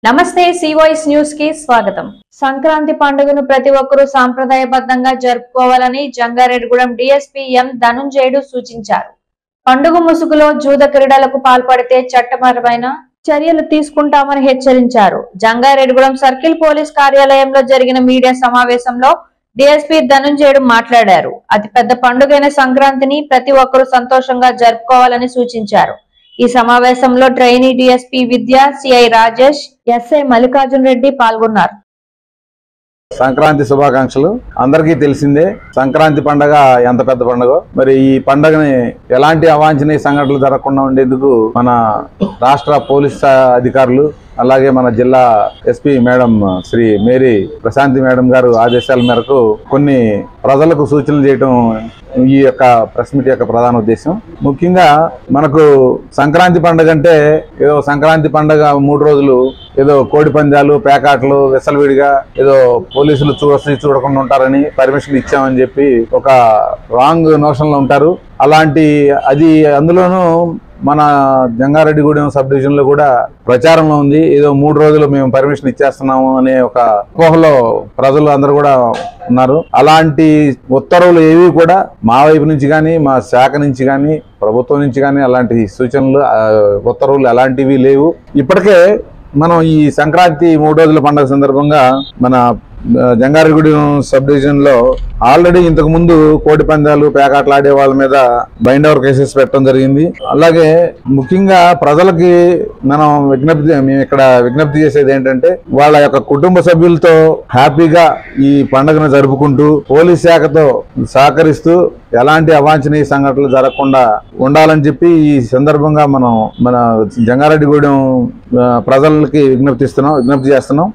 నమస్తే C voice news కి స్వాగతం। సంక్రాంతి పండుగను ప్రతి ఒక్కరూ సాంప్రదాయబద్ధంగా జరుపుకోవాలని జంగారెడ్డిగూడెం డీఎస్పీ ఎం ధనుంజయుడు సూచించారు। పండుగ ముసుగులో జూద క్రీడలకు పాల్పడితే చట్టపరమైన చర్యలు తీసుకుంటామని హెచ్చరించారు। జంగారెడ్డిగూడెం సర్కిల్ పోలీస్ కార్యాలయంలో జరిగిన మీడియా సమావేశంలో డీఎస్పీ ధనుంజయుడు మాట్లాడారు। అతిపెద్ద పండుగైన సంక్రాంతిని ప్రతి ఒక్కరూ సంతోషంగా జరుపుకోవాలని సూచించారు। ఈ సమావేశంలో ట్రైనీ డీఎస్పీ విద్య, సిఐ రాజేష్, ఎస్ఐ మల్లికార్జున రెడ్డి పాల్గొన్నారు। సంక్రాంతి శుభాకాంక్షలు। అందరికీ తెలిసిందే సంక్రాంతి పండుగ ఎంత పెద్ద పండుగ। మరి ఈ పండుగని ఎలాంటి అవాంఛనీయ సంఘటనలు జరగకుండా ఉండేందుకు మన రాష్ట్ర పోలీస్ అధికారులు అలాగే మన జిల్లా SP madam Shri Mary Prashanti madam గారు ఆదేశాల మేరకు కొన్ని ప్రజలకు సూచనలు చేయడం ఈ యొక్క ప్రెస్ మీట్ యొక్క ప్రధాన ఉద్దేశం। ముఖ్యంగా మనకు సంక్రాంతి పండుగ అంటే ఏదో సంక్రాంతి పండుగ 3 రోజులు ఏదో కోడి పందాలు, పేకాటలు, విసలవిడిగా ఏదో పోలీసులు చూడకుండా ఉంటారని పర్మిషన్ ఇచ్చామని చెప్పి ఒక రాంగ్ నోషన్లో ఉంటారు। అలాంటి అది అందులోనూ మన జంగారెడ్డిగూడెం సబ్ డివిజన్ లో కూడా ప్రచారంలో ఉంది। ఏదో 3 రోజులు మేము పర్మిషన్ ఇచ్చేస్తున్నాము అనే ఒక ఊహలో ప్రజలు అందరూ కూడా ఉన్నారు। అలాంటి ఉత్తర్వులు ఏవి కూడా మా వైపు నుంచి కానీ, మా శాఖ నుంచి కానీ, ప్రభుత్వం నుంచి కానీ అలాంటి సూచనలు ఉత్తర్వులు అలాంటివి లేవు। ఇప్పటికే మనం ఈ సంక్రాంతి 3 రోజుల పండుగ సందర్భంగా మన జంగారెడ్డిగూడెం సబ్ డివిజన్ లో ఆల్రెడీ ఇంతకు ముందు కోడి పందాలు, పేకాటలు ఆడే వాళ్ళ మీద బైండ్ ఓవర్ కేసెస్ పెట్టడం జరిగింది। అలాగే ముఖ్యంగా ప్రజలకి మేము ఇక్కడ విజ్ఞప్తి చేసేది ఏంటంటే వాళ్ళ యొక్క కుటుంబ సభ్యులతో హ్యాపీగా ఈ పండుగను జరుపుకుంటూ పోలీస్ శాఖతో సహకరిస్తూ ఎలాంటి అవాంఛనీయ సంఘటనలు జరగకుండా ఉండాలని చెప్పి ఈ సందర్భంగా మన జంగారెడ్డిగూడెం ప్రజలకి విజ్ఞప్తి చేస్తున్నాం।